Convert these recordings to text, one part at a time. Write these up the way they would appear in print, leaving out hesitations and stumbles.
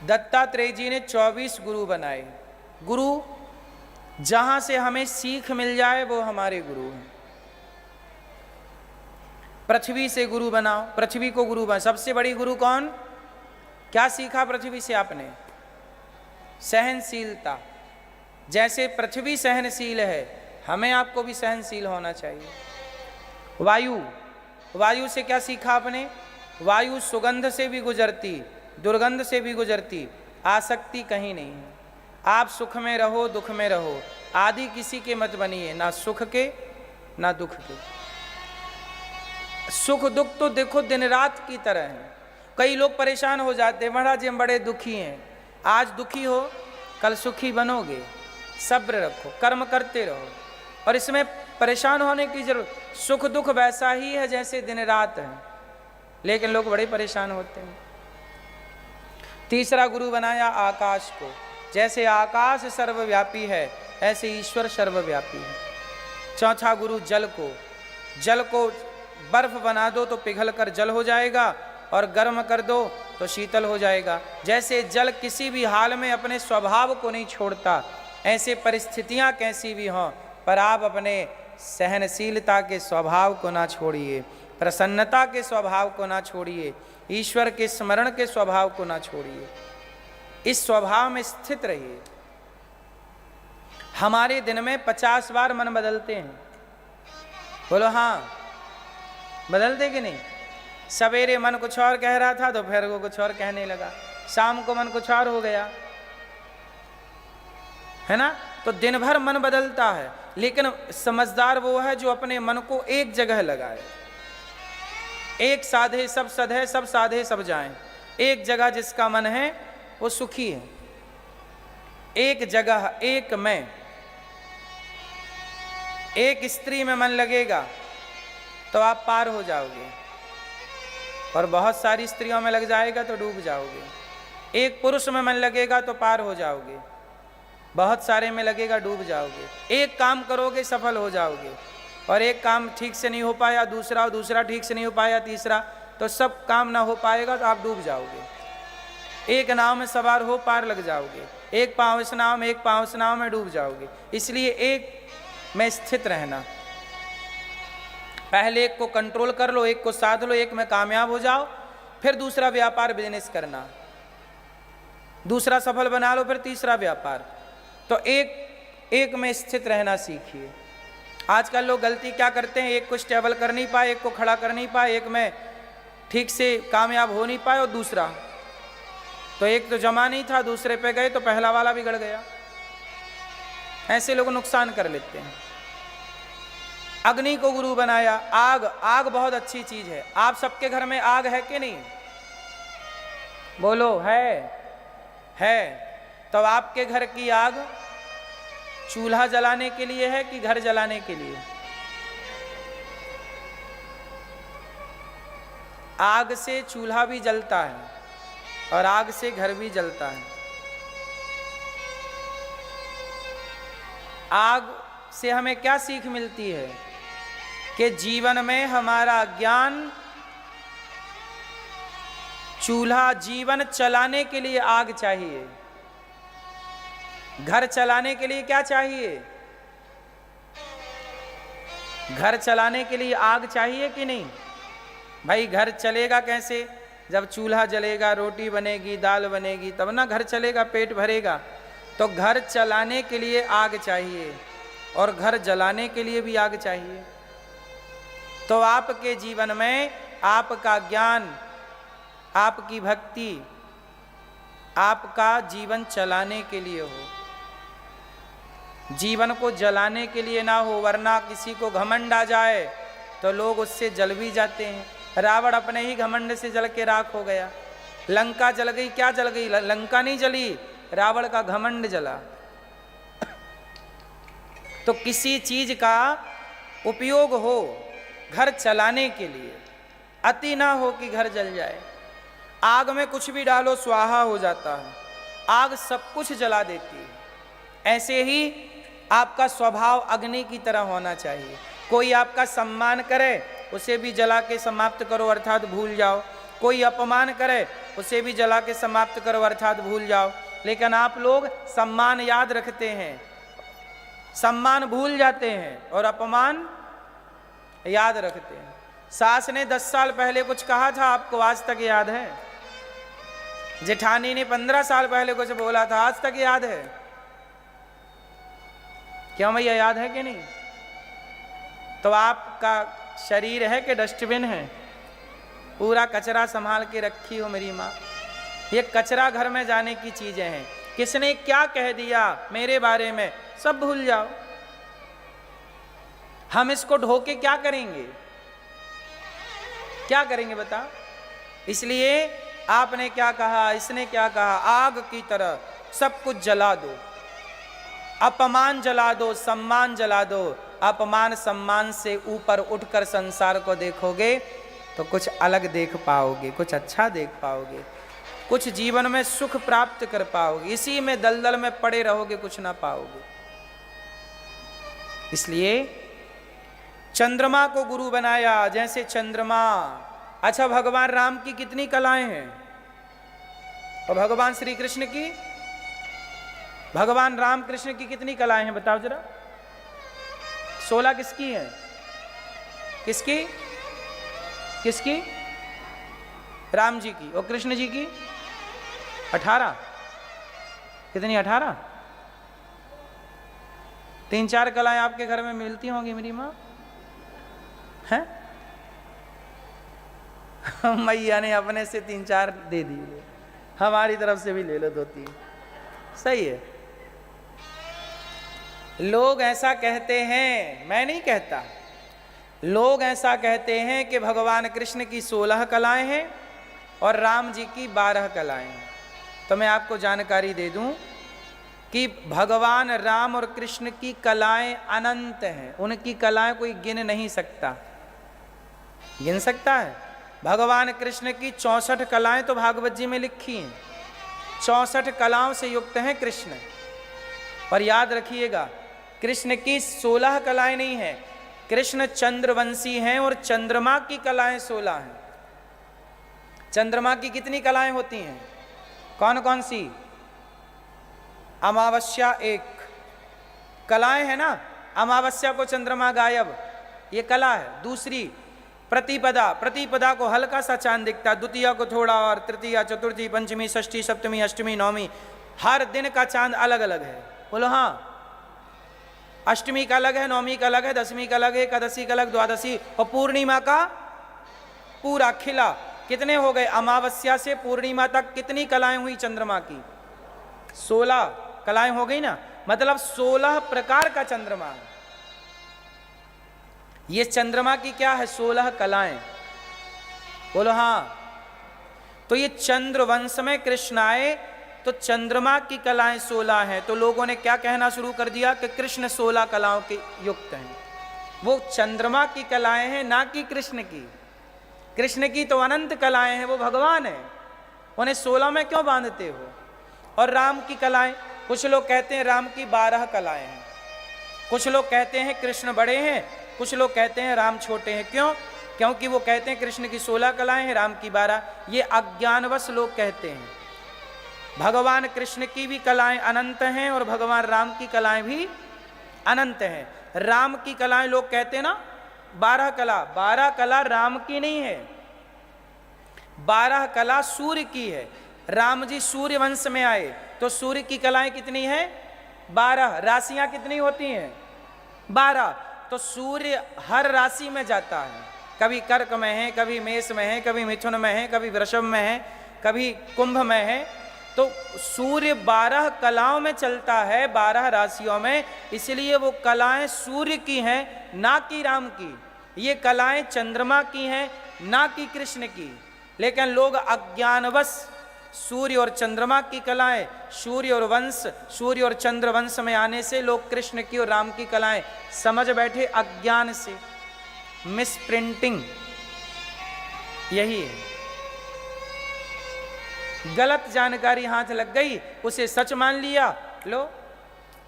दत्तात्रेय जी ने 24 गुरु बनाए। गुरु जहां से हमें सीख मिल जाए वो हमारे गुरु हैं। पृथ्वी से गुरु बनाओ, पृथ्वी को गुरु बनाओ। सबसे बड़ी गुरु कौन? क्या सीखा पृथ्वी से आपने? सहनशीलता। जैसे पृथ्वी सहनशील है, हमें आपको भी सहनशील होना चाहिए। वायु, वायु से क्या सीखा आपने? वायु सुगंध से भी गुजरती, दुर्गंध से भी गुजरती, आसक्ति कहीं नहीं है। आप सुख में रहो, दुख में रहो, आदि किसी के मत बनिए, ना सुख के ना दुख के। सुख दुख तो देखो दिन रात की तरह है। कई लोग परेशान हो जाते हैं, महाराज हम बड़े दुखी हैं। आज दुखी हो, कल सुखी बनोगे। सब्र रखो, कर्म करते रहो, और इसमें परेशान होने की जरूरत। सुख दुख वैसा ही है जैसे दिन रात है, लेकिन लोग बड़े परेशान होते हैं। तीसरा गुरु बनाया आकाश को। जैसे आकाश सर्वव्यापी है, ऐसे ईश्वर सर्वव्यापी है। चौथा गुरु जल को। जल को बर्फ बना दो तो पिघल कर जल हो जाएगा, और गर्म कर दो तो शीतल हो जाएगा। जैसे जल किसी भी हाल में अपने स्वभाव को नहीं छोड़ता, ऐसे परिस्थितियां कैसी भी हों, पर आप अपने सहनशीलता के स्वभाव को ना छोड़िए, प्रसन्नता के स्वभाव को ना छोड़िए, ईश्वर के स्मरण के स्वभाव को ना छोड़िए। इस स्वभाव में स्थित रहिए। हमारे दिन में 50 बार मन बदलते हैं। बोलो हाँ, बदलते कि नहीं? सवेरे मन कुछ और कह रहा था, दोपहर को कुछ और कहने लगा, शाम को मन कुछ और हो गया, है ना? तो दिन भर मन बदलता है, लेकिन समझदार वो है जो अपने मन को एक जगह लगाए। एक साधे सब सधे, सब साधे सब जाएं। एक जगह जिसका मन है वो सुखी है। एक जगह, एक में, एक स्त्री में मन लगेगा तो आप पार हो जाओगे, और बहुत सारी स्त्रियों में लग जाएगा तो डूब जाओगे। एक पुरुष में मन लगेगा तो पार हो जाओगे, बहुत सारे में लगेगा डूब जाओगे। एक काम करोगे सफल हो जाओगे, और एक काम ठीक से नहीं हो पाया दूसरा, और दूसरा ठीक से नहीं हो पाया तीसरा, तो सब काम ना हो पाएगा तो आप डूब जाओगे। एक नाव में सवार हो पार लग जाओगे, एक पाँव इस नाव में, एक पाँव इस नाव में, डूब जाओगे। इसलिए एक में स्थित रहना। पहले एक को कंट्रोल कर लो, एक को साध लो, एक में कामयाब हो जाओ, फिर दूसरा व्यापार बिजनेस करना, दूसरा सफल बना लो, फिर तीसरा व्यापार। तो एक में स्थित रहना सीखिए। आजकल लोग गलती क्या करते हैं, एक को स्टेबल कर नहीं पाए, एक को खड़ा कर नहीं पाए, एक में ठीक से कामयाब हो नहीं पाए, और दूसरा तो एक तो जमा नहीं था, दूसरे पे गए तो पहला वाला बिगड़ गया। ऐसे लोग नुकसान कर लेते हैं। अग्नि को गुरु बनाया। आग, आग बहुत अच्छी चीज है। आप सबके घर में आग है कि नहीं? बोलो है। तो आपके घर की आग चूल्हा जलाने के लिए है कि घर जलाने के लिए? आग से चूल्हा भी जलता है और आग से घर भी जलता है। आग से हमें क्या सीख मिलती है? कि जीवन में हमारा ज्ञान, चूल्हा जीवन चलाने के लिए आग चाहिए, घर चलाने के लिए क्या चाहिए? घर चलाने के लिए आग चाहिए कि नहीं? भाई घर चलेगा कैसे? जब चूल्हा जलेगा, रोटी बनेगी, दाल बनेगी, तब ना घर चलेगा, पेट भरेगा। तो घर चलाने के लिए आग चाहिए, और घर जलाने के लिए भी आग चाहिए। तो आपके जीवन में आपका ज्ञान, आपकी भक्ति, आपका जीवन चलाने के लिए हो, जीवन को जलाने के लिए ना हो। वरना किसी को घमंड आ जाए तो लोग उससे जल भी जाते हैं। रावण अपने ही घमंड से जल के राख हो गया। लंका जल गई, क्या जल गई? लंका नहीं जली, रावण का घमंड जला। तो किसी चीज का उपयोग हो घर चलाने के लिए, अति ना हो कि घर जल जाए। आग में कुछ भी डालो स्वाहा हो जाता है, आग सब कुछ जला देती है। ऐसे ही आपका स्वभाव अग्नि की तरह होना चाहिए। कोई आपका सम्मान करे, उसे भी जला के समाप्त करो, अर्थात भूल जाओ। कोई अपमान करे उसे भी जला के समाप्त करो अर्थात भूल जाओ। लेकिन आप लोग सम्मान याद रखते हैं, सम्मान भूल जाते हैं और अपमान याद रखते हैं। सास ने 10 साल पहले कुछ कहा था, आपको आज तक याद है? जेठानी ने 15 साल पहले कुछ बोला था, आज तक याद है? क्यों भैया, याद है कि नहीं? तो आपका शरीर है कि डस्टबिन है? पूरा कचरा संभाल के रखी हो मेरी माँ। ये कचरा घर में जाने की चीजें हैं। किसने क्या कह दिया मेरे बारे में सब भूल जाओ। हम इसको ढो के क्या करेंगे, क्या करेंगे बताओ? इसलिए आपने क्या कहा, इसने क्या कहा, आग की तरह सब कुछ जला दो। अपमान जला दो, सम्मान जला दो। अपमान सम्मान से ऊपर उठकर संसार को देखोगे तो कुछ अलग देख पाओगे, कुछ अच्छा देख पाओगे, कुछ जीवन में सुख प्राप्त कर पाओगे। इसी में दलदल में पड़े रहोगे, कुछ ना पाओगे। इसलिए चंद्रमा को गुरु बनाया, जैसे चंद्रमा। अच्छा, भगवान राम की कितनी कलाएं हैं और भगवान श्री कृष्ण की, भगवान राम कृष्ण की कितनी कलाएं हैं बताओ जरा? 16 किसकी है? किसकी? किसकी? राम जी की। और कृष्ण जी की 18। कितनी? 18। 3-4 कलाएं आपके घर में मिलती होंगी मेरी माँ, हैं? मैया ने अपने से 3-4 दे दी, हमारी तरफ से भी ले लो 2-3। सही है। लोग ऐसा कहते हैं, मैं नहीं कहता, लोग ऐसा कहते हैं कि भगवान कृष्ण की 16 कलाएं हैं और राम जी की 12 कलाएं हैं। तो मैं आपको जानकारी दे दूं कि भगवान राम और कृष्ण की कलाएं अनंत हैं। उनकी कलाएं कोई गिन नहीं सकता। गिन सकता है? भगवान कृष्ण की 64 कलाएं तो भागवत जी में लिखी हैं। 64 कलाओं से युक्त हैं कृष्ण। पर याद रखिएगा, कृष्ण की 16 कलाएं नहीं हैं। कृष्ण चंद्रवंशी हैं और चंद्रमा की कलाएं 16 हैं। चंद्रमा की कितनी कलाएं होती हैं? कौन कौन सी? अमावस्या 1 कलाएं है ना, अमावस्या को चंद्रमा गायब, ये कला है। दूसरी प्रतिपदा, प्रतिपदा को हल्का सा चांद दिखता, द्वितीया को थोड़ा, और तृतीया, चतुर्थी, पंचमी, षष्ठी, सप्तमी, अष्टमी, नवमी, हर दिन का चांद अलग अलग है। बोलो हाँ। अष्टमी का अलग है, नवमी का अलग है, दसवीं का अलग है, एकादशी का अलग, द्वादशी, और पूर्णिमा का पूरा खिला। कितने हो गए? अमावस्या से पूर्णिमा तक कितनी कलाएं हुई चंद्रमा की? 16 कलाएं हो गई ना, मतलब 16 प्रकार का चंद्रमा है। ये चंद्रमा की क्या है? 16 कलाएं। बोलो हाँ। तो ये चंद्रवंश में कृष्ण आए तो चंद्रमा की कलाएं 16 हैं। तो लोगों ने क्या कहना शुरू कर दिया कि कृष्ण 16 कलाओं के युक्त हैं। वो चंद्रमा की कलाएं हैं, ना कि कृष्ण की। कृष्ण की तो अनंत कलाएं हैं, वो भगवान है, उन्हें 16 में क्यों बांधते हो? और राम की कलाएं, कुछ लोग कहते हैं राम की 12 कलाएं हैं, कुछ लोग कहते हैं कृष्ण बड़े हैं, कुछ लोग कहते हैं राम छोटे हैं। क्यों? क्योंकि वो कहते हैं कृष्ण की 16 कलाएं हैं, राम की 12। ये अज्ञानवश लोग कहते हैं। भगवान कृष्ण की भी कलाएं अनंत हैं और भगवान राम की कलाएं भी अनंत हैं। राम की कलाएं लोग कहते हैं ना 12 कला, 12 कला राम की नहीं है, 12 कला सूर्य की है। राम जी सूर्य वंश में आए तो सूर्य की कलाएं कितनी हैं? 12। राशियां कितनी होती हैं? 12। तो सूर्य हर राशि में जाता है, कभी कर्क में है, कभी मेष में है, कभी मिथुन में है, कभी वृषभ में है, कभी कुंभ में है। तो सूर्य 12 कलाओं में चलता है, 12 राशियों में, इसलिए वो कलाएं सूर्य की हैं, ना कि राम की। ये कलाएं चंद्रमा की हैं, ना कि कृष्ण की। लेकिन लोग अज्ञानवश सूर्य और चंद्रमा की कलाएं, सूर्य और वंश, सूर्य और चंद्र वंश में आने से लोग कृष्ण की और राम की कलाएं समझ बैठे अज्ञान से। मिसप्रिंटिंग यही है। गलत जानकारी हाथ लग गई, उसे सच मान लिया। लो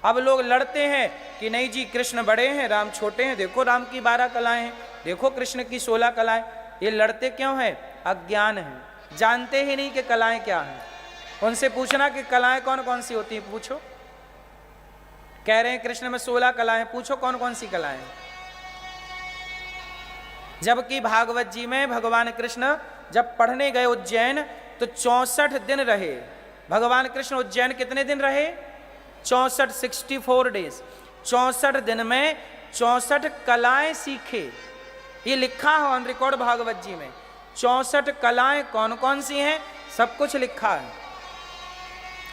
अब लोग लड़ते हैं कि नहीं जी कृष्ण बड़े हैं, राम छोटे हैं, देखो राम की 12 कलाएं हैं, देखो कृष्ण की 16 कलाएं। ये लड़ते क्यों हैं? अज्ञान है। जानते ही नहीं कि कलाएं क्या हैं। उनसे पूछना कि कलाएं कौन कौन सी होती हैं, पूछो। कह रहे हैं कृष्ण में 16 कलाएं, पूछो कौन कौन सी कलाएं। जबकि भागवत जी में भगवान कृष्ण जब पढ़ने गए उज्जैन तो 64 दिन रहे। भगवान कृष्ण उज्जैन कितने दिन रहे? 64, 64 डेज। 64 दिन में 64 कलाएं सीखे। ये लिखा है ऑन रिकॉर्ड भागवत जी में। 64 कलाएं कौन कौन सी हैं, सब कुछ लिखा है।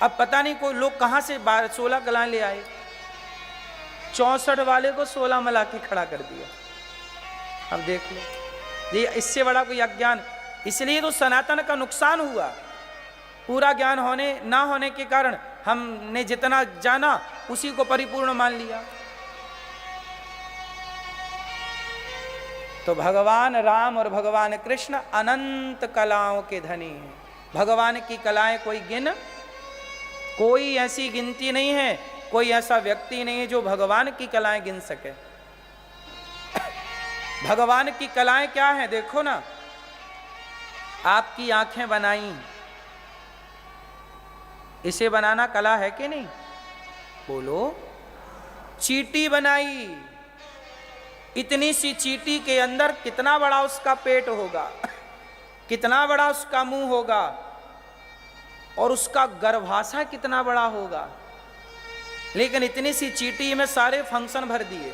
अब पता नहीं कोई लोग कहां से 16 कलाएं ले आए। 64 वाले को 16 मिला के खड़ा कर दिया। अब देख लो, ये इससे बड़ा कोई अज्ञान। इसलिए तो सनातन का नुकसान हुआ। पूरा ज्ञान होने ना होने के कारण हमने जितना जाना उसी को परिपूर्ण मान लिया। तो भगवान राम और भगवान कृष्ण अनंत कलाओं के धनी हैं। भगवान की कलाएं कोई ऐसी गिनती नहीं है, कोई ऐसा व्यक्ति नहीं है जो भगवान की कलाएं गिन सके। भगवान की कलाएं क्या हैं देखो ना। आपकी आंखें बनाई, इसे बनाना कला है कि नहीं? बोलो। चींटी बनाई, इतनी सी चींटी के अंदर कितना बड़ा उसका पेट होगा, कितना बड़ा उसका मुंह होगा, और उसका गर्भाशय कितना बड़ा होगा। लेकिन इतनी सी चींटी में सारे फंक्शन भर दिए।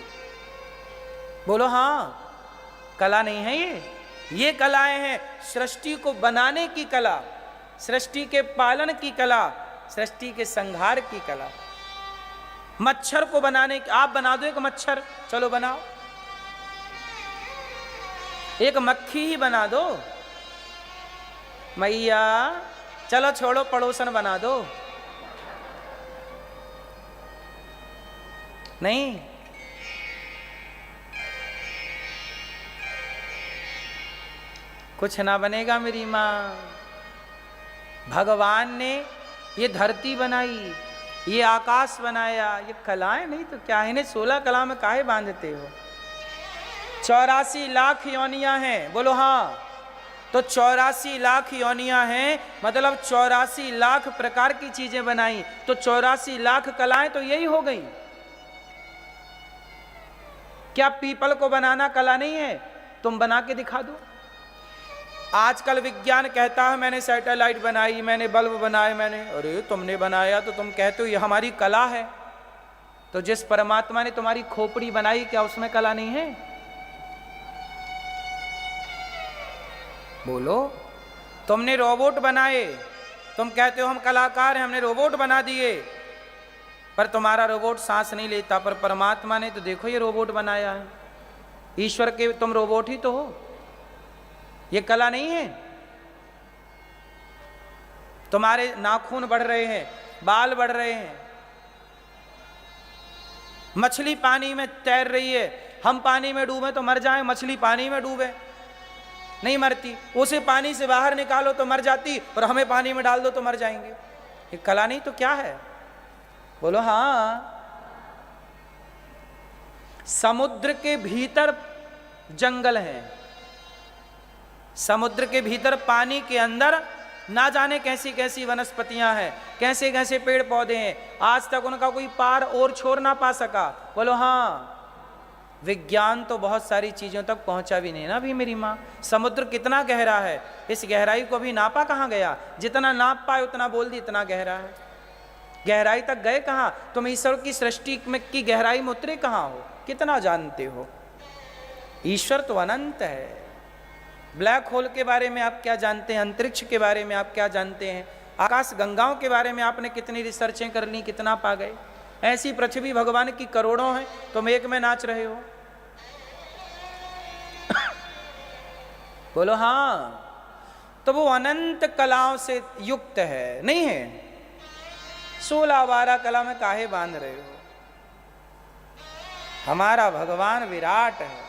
बोलो हाँ, कला नहीं है ये कलाएं हैं। सृष्टि को बनाने की कला, सृष्टि के पालन की कला, सृष्टि के संहार की कला। मच्छर को बनाने की, आप बना दो एक मच्छर, चलो बनाओ। एक मक्खी ही बना दो, मैया चलो छोड़ो पड़ोसन बना दो। नहीं, कुछ ना बनेगा मेरी माँ। भगवान ने ये धरती बनाई, ये आकाश बनाया, ये कलाएं नहीं तो क्या है? इन्हें 16 कला में काहे बांधते हो? 84 लाख योनियां हैं, बोलो हाँ। तो 84 लाख योनियां हैं, मतलब 84 लाख प्रकार की चीजें बनाई, तो 84 लाख कलाएं तो यही हो गई। क्या पीपल को बनाना कला नहीं है? तुम बना के दिखा दो। आजकल विज्ञान कहता है मैंने सैटेलाइट बनाई, मैंने बल्ब बनाए, मैंने, अरे तुमने बनाया तो तुम कहते हो ये हमारी कला है। तो जिस परमात्मा ने तुम्हारी खोपड़ी बनाई, क्या उसमें कला नहीं है? बोलो। तुमने रोबोट बनाए, तुम कहते हो हम कलाकार हैं, हमने रोबोट बना दिए, पर तुम्हारा रोबोट सांस नहीं लेता। पर परमात्मा ने तो देखो ये रोबोट बनाया है। ईश्वर के तुम रोबोट ही तो हो। ये कला नहीं है? तुम्हारे नाखून बढ़ रहे हैं, बाल बढ़ रहे हैं, मछली पानी में तैर रही है। हम पानी में डूबे तो मर जाएं, मछली पानी में डूबे नहीं मरती। उसे पानी से बाहर निकालो तो मर जाती, और हमें पानी में डाल दो तो मर जाएंगे। ये कला नहीं तो क्या है? बोलो हाँ। समुद्र के भीतर जंगल है, समुद्र के भीतर पानी के अंदर ना जाने कैसी कैसी वनस्पतियां हैं, कैसे कैसे पेड़ पौधे हैं। आज तक उनका कोई पार और छोर ना पा सका। बोलो हाँ। विज्ञान तो बहुत सारी चीजों तक पहुंचा भी नहीं ना अभी मेरी माँ। समुद्र कितना गहरा है, इस गहराई को भी नापा कहाँ गया? जितना नाप पाए उतना बोल दी, इतना गहरा है। गहराई तक गए कहाँ? तुम ईश्वर की सृष्टि में की गहराई में उतरे कहाँ हो? कितना जानते हो? ईश्वर तो अनंत है। ब्लैक होल के बारे में आप क्या जानते हैं? अंतरिक्ष के बारे में आप क्या जानते हैं? आकाश गंगाओं के बारे में आपने कितनी रिसर्चें कर ली, कितना पा गए? ऐसी पृथ्वी भगवान की करोड़ों हैं, तुम एक में नाच रहे हो। बोलो हाँ। तो वो अनंत कलाओं से युक्त है, नहीं है? 16-12 कला में काहे बांध रहे हो? हमारा भगवान विराट है।